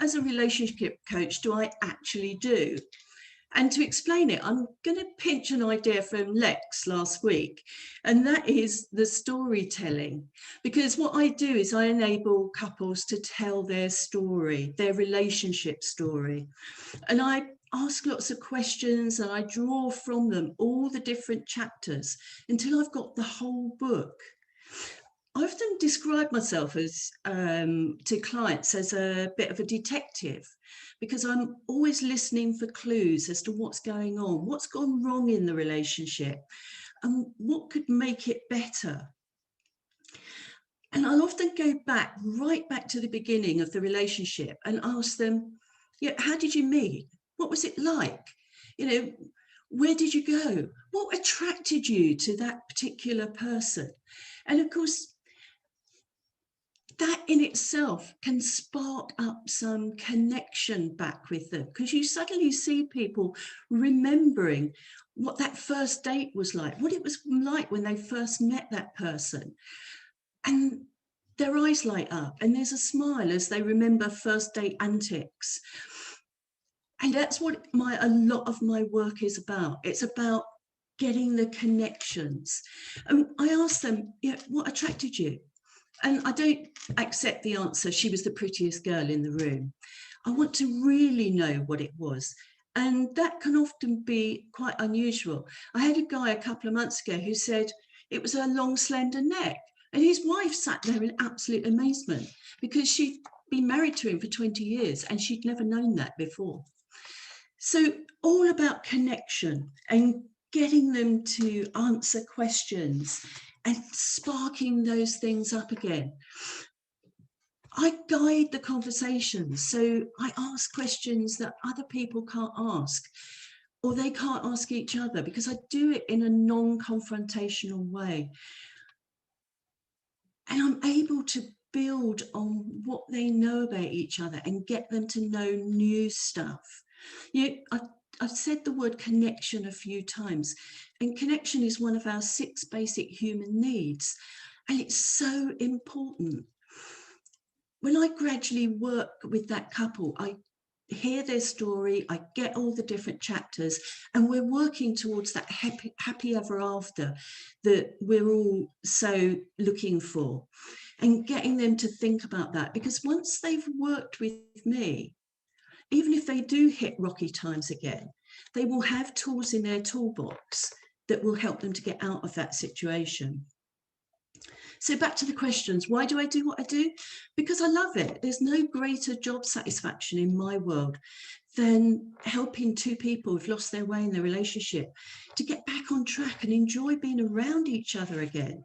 what as a relationship coach do I actually do? And to explain it, I'm going to pinch an idea from Lex last week, and that is the storytelling. Because what I do is I enable couples to tell their story, their relationship story. And I ask lots of questions and I draw from them all the different chapters until I've got the whole book. I often describe myself as to clients as a bit of a detective, because I'm always listening for clues as to what's going on, what's gone wrong in the relationship, and what could make it better. And I'll often go back, right back to the beginning of the relationship and ask them, yeah, how did you meet? What was it like? You know, where did you go? What attracted you to that particular person? And of course, that in itself can spark up some connection back with them, because you suddenly see people remembering what that first date was like, what it was like when they first met that person. And their eyes light up and there's a smile as they remember first date antics. And that's what a lot of my work is about. It's about getting the connections. And I ask them, yeah, what attracted you? And I don't accept the answer, she was the prettiest girl in the room. I want to really know what it was. And that can often be quite unusual. I had a guy a couple of months ago who said it was her long, slender neck. And his wife sat there in absolute amazement, because she'd been married to him for 20 years and she'd never known that before. So all about connection and getting them to answer questions and sparking those things up again. I guide the conversations, so I ask questions that other people can't ask, or they can't ask each other, because I do it in a non-confrontational way. And I'm able to build on what they know about each other and get them to know new stuff. I've said the word connection a few times, and connection is one of our 6 basic human needs, and it's so important. When I gradually work with that couple, I hear their story, I get all the different chapters, and we're working towards that happy ever after that we're all so looking for, and getting them to think about that. Because once they've worked with me, even if they do hit rocky times again, they will have tools in their toolbox that will help them to get out of that situation. So back to the questions, why do I do what I do? Because I love it. There's no greater job satisfaction in my world than helping 2 people who've lost their way in their relationship to get back on track and enjoy being around each other again.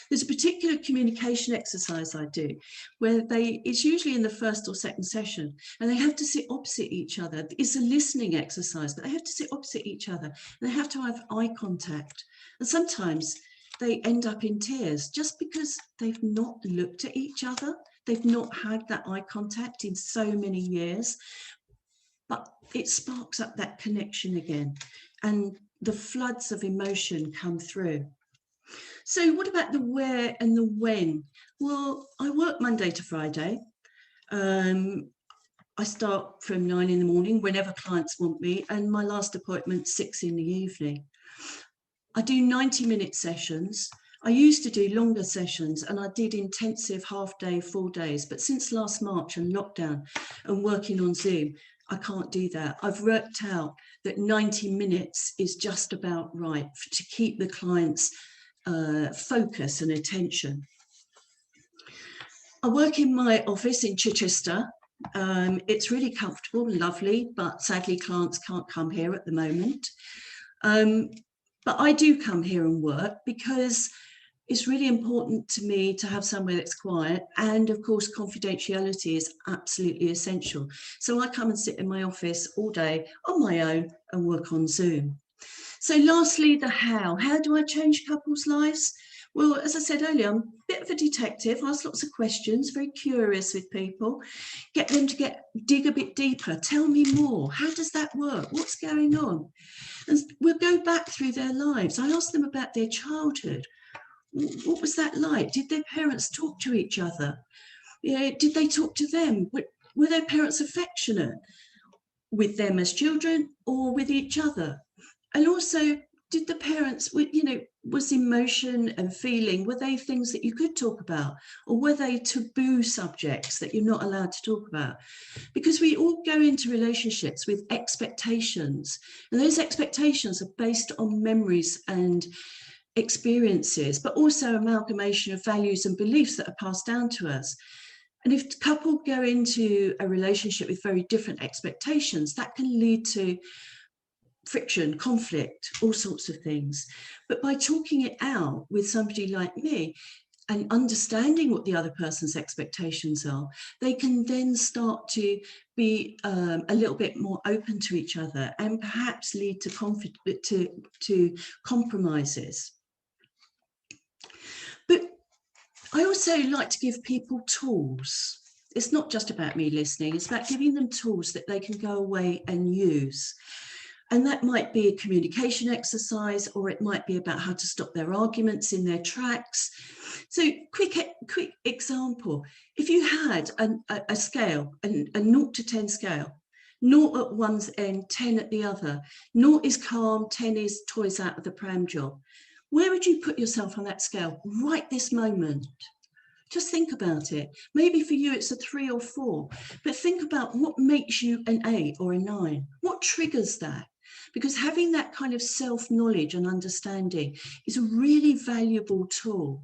There's a particular communication exercise I do where it's usually in the first or second session, and they have to sit opposite each other. It's a listening exercise, but they have to sit opposite each other and they have to have eye contact. And sometimes they end up in tears just because they've not looked at each other. They've not had that eye contact in so many years, but it sparks up that connection again and the floods of emotion come through. So what about the where and the when? Well, I work Monday to Friday. I start from 9 in the morning whenever clients want me, and my last appointment 6 in the evening. I do 90-minute sessions. I used to do longer sessions, and I did intensive half-day, full days. But since last March and lockdown and working on Zoom, I can't do that. I've worked out that 90 minutes is just about right to keep the clients' focus and attention. I work in my office in Chichester. It's really comfortable and lovely, but sadly clients can't come here at the moment. But I do come here and work because it's really important to me to have somewhere that's quiet, and of course confidentiality is absolutely essential. So I come and sit in my office all day on my own and work on Zoom. So lastly, the how. How do I change couples' lives? Well, as I said earlier, I'm a bit of a detective, ask lots of questions, very curious with people, get them to dig a bit deeper, tell me more. How does that work? What's going on? And we'll go back through their lives. I ask them about their childhood. What was that like? Did their parents talk to each other? Did they talk to them? Were their parents affectionate with them as children or with each other? And also, did the parents, you know, was emotion and feeling, were they things that you could talk about, or were they taboo subjects that you're not allowed to talk about? Because we all go into relationships with expectations, and those expectations are based on memories and experiences, but also amalgamation of values and beliefs that are passed down to us. And if couple go into a relationship with very different expectations, that can lead to friction, conflict, all sorts of things. But by talking it out with somebody like me and understanding what the other person's expectations are, they can then start to be a little bit more open to each other and perhaps lead to compromises. But I also like to give people tools. It's not just about me listening, it's about giving them tools that they can go away and use. And that might be a communication exercise, or it might be about how to stop their arguments in their tracks. So quick example, if you had a scale, a 0 to 10 scale, 0 at one end, 10 at the other, 0 is calm, 10 is toys out of the pram job. Where would you put yourself on that scale right this moment? Just think about it. Maybe for you it's a 3 or 4, but think about what makes you an 8 or a 9. What triggers that? Because having that kind of self-knowledge and understanding is a really valuable tool.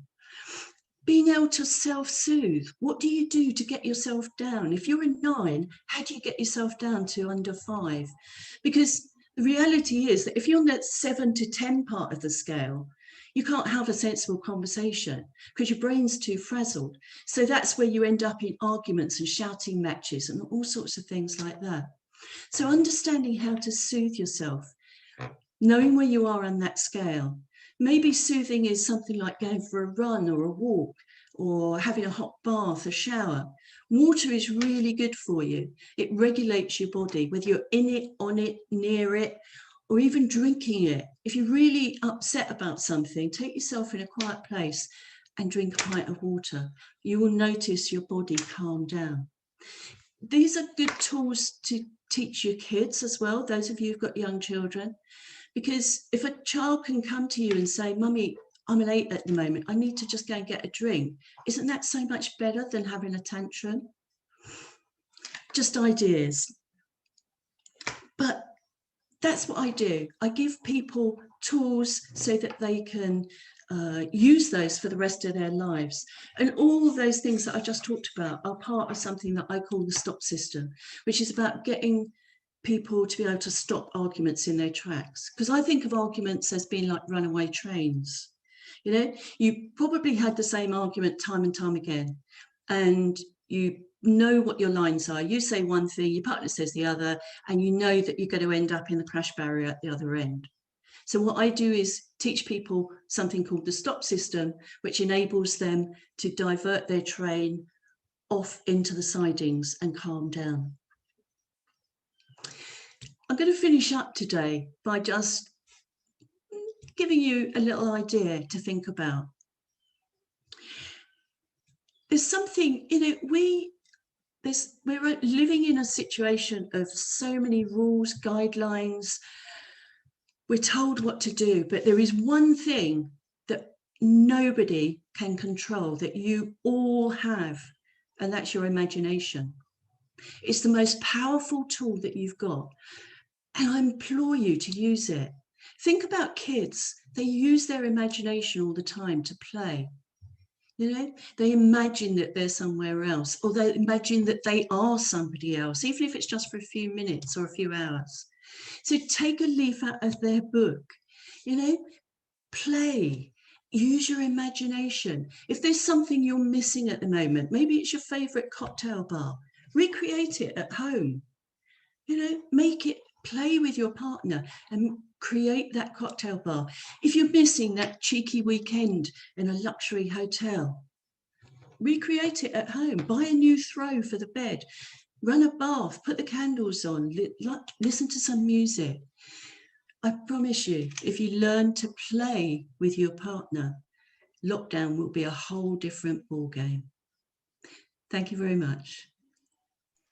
Being able to self-soothe. What do you do to get yourself down? If you're a 9, how do you get yourself down to under 5? Because the reality is that if you're on that 7 to 10 part of the scale, you can't have a sensible conversation because your brain's too frazzled. So that's where you end up in arguments and shouting matches and all sorts of things like that. So understanding how to soothe yourself, knowing where you are on that scale. Maybe soothing is something like going for a run or a walk, or having a hot bath, a shower. Water is really good for you. It regulates your body, whether you're in it, on it, near it, or even drinking it. If you're really upset about something, take yourself in a quiet place and drink a pint of water. You will notice your body calm down. These are good tools to teach your kids as well, those of you who've got young children, because if a child can come to you and say, "Mummy, I'm an 8 at the moment, I need to just go and get a drink," isn't that so much better than having a tantrum? Just ideas. But that's what I do. I give people tools so that they can use those for the rest of their lives. And all of those things that I just talked about are part of something that I call the stop system, which is about getting people to be able to stop arguments in their tracks. Because I think of arguments as being like runaway trains. You know, you probably had the same argument time and time again, and you know what your lines are. You say one thing, your partner says the other, and you know that you're going to end up in the crash barrier at the other end. So what I do is teach people something called the stop system, which enables them to divert their train off into the sidings and calm down. I'm going to finish up today by just giving you a little idea to think about. There's something, you know, we're living in a situation of so many rules, guidelines. We're told what to do, but there is one thing that nobody can control, that you all have, and that's your imagination. It's the most powerful tool that you've got, and I implore you to use it. Think about kids. They use their imagination all the time to play. You know, they imagine that they're somewhere else, or they imagine that they are somebody else, even if it's just for a few minutes or a few hours. So take a leaf out of their book, you know, play, use your imagination. If there's something you're missing at the moment, maybe it's your favorite cocktail bar, recreate it at home. You know, make it, play with your partner and create that cocktail bar. If you're missing that cheeky weekend in a luxury hotel, recreate it at home. Buy a new throw for the bed, run a bath, put the candles on, listen to some music. I promise you, if you learn to play with your partner, lockdown will be a whole different ball game. Thank you very much.